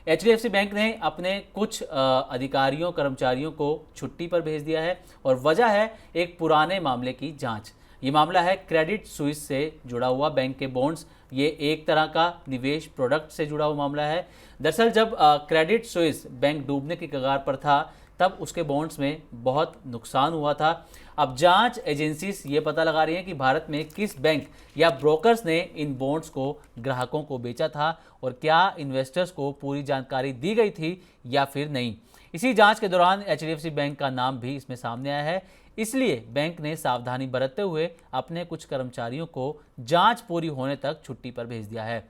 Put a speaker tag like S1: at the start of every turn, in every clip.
S1: HDFC bank ने अपने कुछ अधिकारियों कर्मचारियों को छुट्टी पर भेज दिया है और वजह है एक पुराने मामले की जांच। ये मामला है क्रेडिट स्विस से जुड़ा हुआ बैंक के बॉन्ड्स। ये एक तरह का निवेश प्रोडक्ट से जुड़ा हुआ मामला है। दरअसल जब क्रेडिट स्विस बैंक डूबने की कगार पर था तब उसके बॉन्ड्स में बहुत नुकसान हुआ था। अब जांच एजेंसीज ये पता लगा रही हैं कि भारत में किस बैंक या ब्रोकर्स ने इन बॉन्ड्स को ग्राहकों को बेचा था और क्या इन्वेस्टर्स को पूरी जानकारी दी गई थी या फिर नहीं। इसी जांच के दौरान एचडीएफसी बैंक का नाम भी इसमें सामने आया है। इसलिए बैंक ने सावधानी बरतते हुए अपने कुछ कर्मचारियों को जांच पूरी होने तक छुट्टी पर भेज दिया है।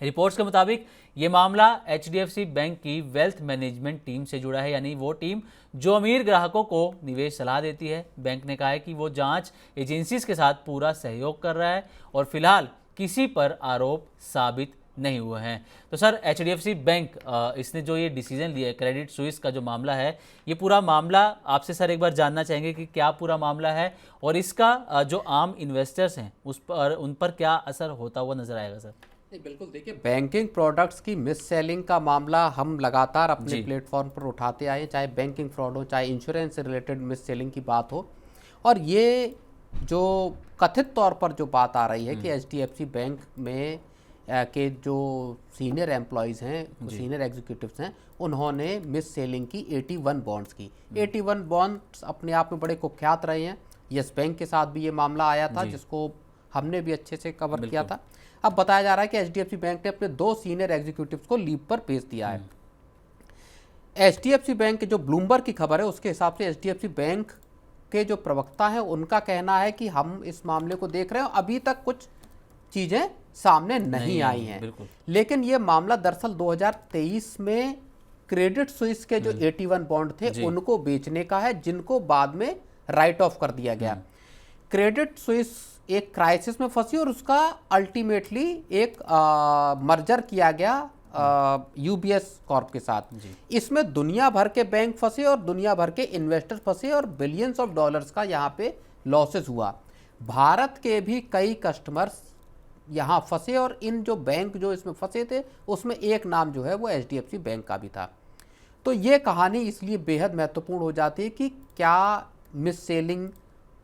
S1: रिपोर्ट्स के मुताबिक ये मामला एचडीएफसी बैंक की वेल्थ मैनेजमेंट टीम से जुड़ा है, यानी वो टीम जो अमीर ग्राहकों को निवेश सलाह देती है। बैंक ने कहा है कि वो जांच एजेंसीज के साथ पूरा सहयोग कर रहा है और फिलहाल किसी पर आरोप साबित नहीं हुए हैं। तो सर एचडीएफसी बैंक इसने जो ये डिसीजन लिया है, क्रेडिट स्विस का जो मामला है, ये पूरा मामला आपसे सर एक बार जानना चाहेंगे कि क्या पूरा मामला है और इसका जो आम इन्वेस्टर्स हैं उन पर क्या असर होता हुआ नजर आएगा सर।
S2: नहीं, बिल्कुल देखिए, बैंकिंग प्रोडक्ट्स की मिस सेलिंग का मामला हम लगातार अपने प्लेटफॉर्म पर उठाते आए, चाहे बैंकिंग फ्रॉड हो, चाहे इंश्योरेंस से रिलेटेड मिस सेलिंग की बात हो। और ये जो कथित तौर पर जो बात आ रही है कि एचडीएफसी बैंक में के जो सीनियर एम्प्लॉयज़ हैं, सीनियर एग्जीक्यूटिव्स हैं, उन्होंने मिस सेलिंग की 81 बॉन्ड्स की। 81 बॉन्ड्स अपने आप में बड़े कुख्यात रहे हैं। यस बैंक के साथ भी ये मामला आया था जिसको हमने भी अच्छे से कवर किया था। अब बताया जा रहा है कि एचडीएफसी बैंक ने अपने 2 सीनियर एग्जीक्यूटिव्स को लीव पर भेज दिया है। एचडीएफसी बैंक के जो ब्लूमबर्ग की खबर है उसके हिसाब से एचडीएफसी बैंक के जो प्रवक्ता है उनका कहना है कि हम इस मामले को देख रहे हैं, अभी तक कुछ चीज़ें सामने नहीं आई हैं। लेकिन ये मामला दरअसल 2023 में क्रेडिट स्विस के जो 81 बॉन्ड थे उनको बेचने का है, जिनको बाद में राइट ऑफ कर दिया गया। क्रेडिट स्विस एक क्राइसिस में फंसी और उसका अल्टीमेटली एक मर्जर किया गया यूबीएस कॉर्प के साथ। इसमें दुनिया भर के बैंक फंसे और दुनिया भर के इन्वेस्टर्स फंसे और बिलियंस ऑफ डॉलर्स का यहाँ पे लॉसेस हुआ। भारत के भी कई कस्टमर्स यहाँ फंसे और इन जो बैंक जो इसमें फंसे थे उसमें एक नाम जो है वो एचडीएफसी बैंक का भी था। तो ये कहानी इसलिए बेहद महत्वपूर्ण हो जाती है कि क्या मिस सेलिंग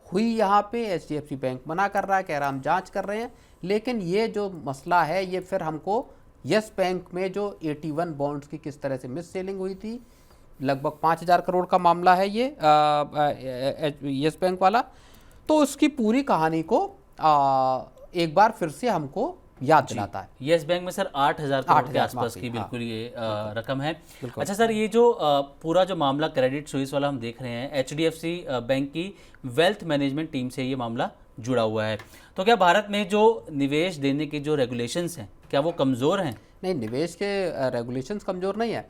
S2: हुई यहाँ पे। एचडीएफसी बैंक मना कर रहा है, कह रहा हम जांच कर रहे हैं, लेकिन ये जो मसला है ये फिर हमको यस बैंक में जो 81 बॉन्ड्स की किस तरह से मिस सेलिंग हुई थी, लगभग 5000 करोड़ का मामला है ये यस बैंक वाला, तो उसकी पूरी कहानी को एक बार फिर से हमको याद दिलाता है।
S1: यस बैंक में सर 8000 करोड़ के आसपास की बिल्कुल ये रकम है। अच्छा सर, ये जो पूरा जो मामला क्रेडिट स्विस वाला हम देख रहे हैं, एचडीएफसी बैंक की वेल्थ मैनेजमेंट टीम से ये मामला जुड़ा हुआ है, तो क्या भारत में जो निवेश देने के जो रेगुलेशंस हैं क्या वो कमज़ोर हैं?
S2: नहीं, निवेश के रेगुलेशंस कमज़ोर नहीं है।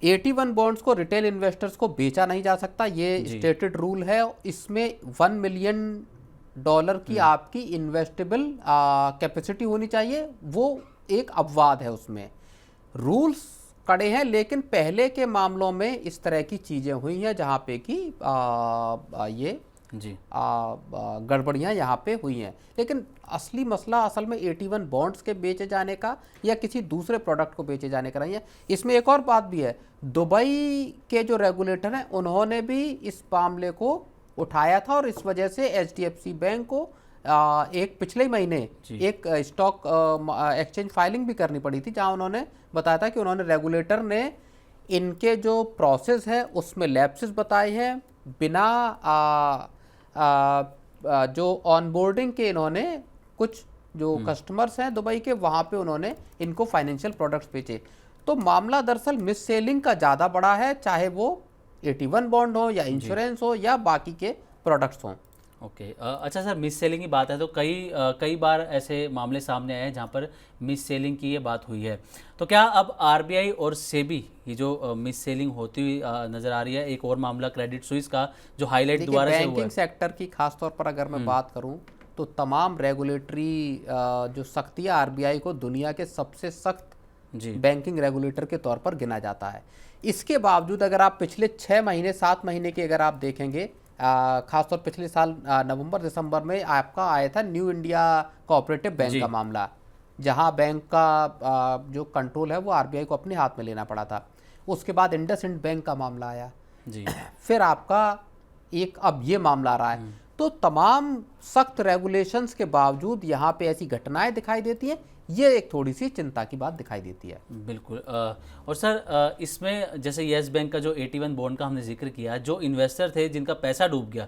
S2: 81 बॉन्ड्स को रिटेल इन्वेस्टर्स को बेचा नहीं जा सकता, ये स्टेटेड रूल है। इसमें $1 मिलियन की आपकी इन्वेस्टेबल कैपेसिटी होनी चाहिए, वो एक अपवाद है, उसमें रूल्स कड़े हैं। लेकिन पहले के मामलों में इस तरह की चीज़ें हुई हैं जहाँ पे कि ये गड़बड़ियाँ यहाँ पे हुई हैं। लेकिन असली मसला असल में 81 बॉन्ड्स के बेचे जाने का या किसी दूसरे प्रोडक्ट को बेचे जाने का नहीं है। इसमें एक और बात भी है, दुबई के जो रेगुलेटर हैं उन्होंने भी इस मामले को उठाया था और इस वजह से एचडीएफसी बैंक को एक पिछले महीने एक स्टॉक एक्सचेंज फाइलिंग भी करनी पड़ी थी, जहां उन्होंने बताया था कि उन्होंने रेगुलेटर ने इनके जो प्रोसेस है उसमें लैप्सेस बताए हैं, बिना जो ऑनबोर्डिंग के इन्होंने कुछ जो कस्टमर्स हैं दुबई के वहाँ पे उन्होंने इनको फाइनेंशियल प्रोडक्ट्स बेचे। तो मामला दरअसल मिस सेलिंग का ज़्यादा बड़ा है, चाहे वो 81 बॉन्ड हो या इंश्योरेंस हो या बाकी के प्रोडक्ट्स हों।
S1: ओके, अच्छा सर, मिस सेलिंग की बात है तो कई बार ऐसे मामले सामने आए हैं जहां पर मिस सेलिंग की ये बात हुई है, तो क्या अब आरबीआई और सेबी ये जो मिस सेलिंग होती हुई नज़र आ रही है? एक और मामला क्रेडिट स्विस का जो हाईलाइट दोबारा से हुआ है।
S2: बैंकिंग सेक्टर की खासतौर पर अगर मैं बात करूं तो तमाम रेगुलेटरी जो सख्तियाँ आरबीआई को दुनिया के सबसे सख्त बैंकिंग रेगुलेटर के तौर पर गिना जाता है। इसके बावजूद अगर आप पिछले 6 महीने 7 महीने की अगर आप देखेंगे, खासतौर पिछले साल नवंबर दिसंबर में आपका आया था न्यू इंडिया कोऑपरेटिव बैंक का मामला, जहां बैंक का जो कंट्रोल है वो आरबीआई को अपने हाथ में लेना पड़ा था। उसके बाद इंडसइंड बैंक का मामला आया
S1: जी।
S2: फिर आपका एक अब ये मामला आ रहा है। तो तमाम सख्त रेगुलेशंस के बावजूद यहाँ पे ऐसी घटनाएं दिखाई देती हैं, ये एक थोड़ी सी चिंता की बात दिखाई देती है।
S1: बिल्कुल। और सर इसमें जैसे येस बैंक का जो 81 बॉन्ड का हमने जिक्र किया, जो इन्वेस्टर थे जिनका पैसा डूब गया,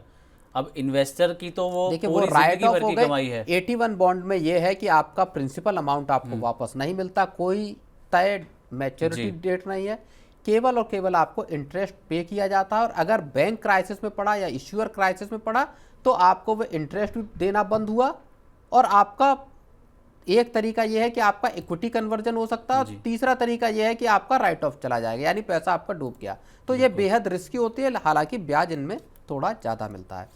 S1: अब इन्वेस्टर की तो वो
S2: देखिए वो
S1: पूरी
S2: राइट
S1: जिंदगी
S2: ऑफ
S1: भर
S2: हो
S1: की कमाई है।
S2: 81 बॉन्ड में ये है कि आपका प्रिंसिपल अमाउंट आपको वापस नहीं मिलता, कोई तय मैच्योरिटी डेट नहीं है, केवल और केवल आपको इंटरेस्ट पे किया जाता है। और अगर बैंक क्राइसिस में पड़ा या इश्यूअर क्राइसिस में पड़ा तो आपको वो इंटरेस्ट देना बंद हुआ, और आपका एक तरीका यह है कि आपका इक्विटी कन्वर्जन हो सकता है, और तीसरा तरीका यह है कि आपका राइट ऑफ चला जाएगा, यानी पैसा आपका डूब गया। तो ये बेहद रिस्की होती है, हालांकि ब्याज इनमें थोड़ा ज़्यादा मिलता है।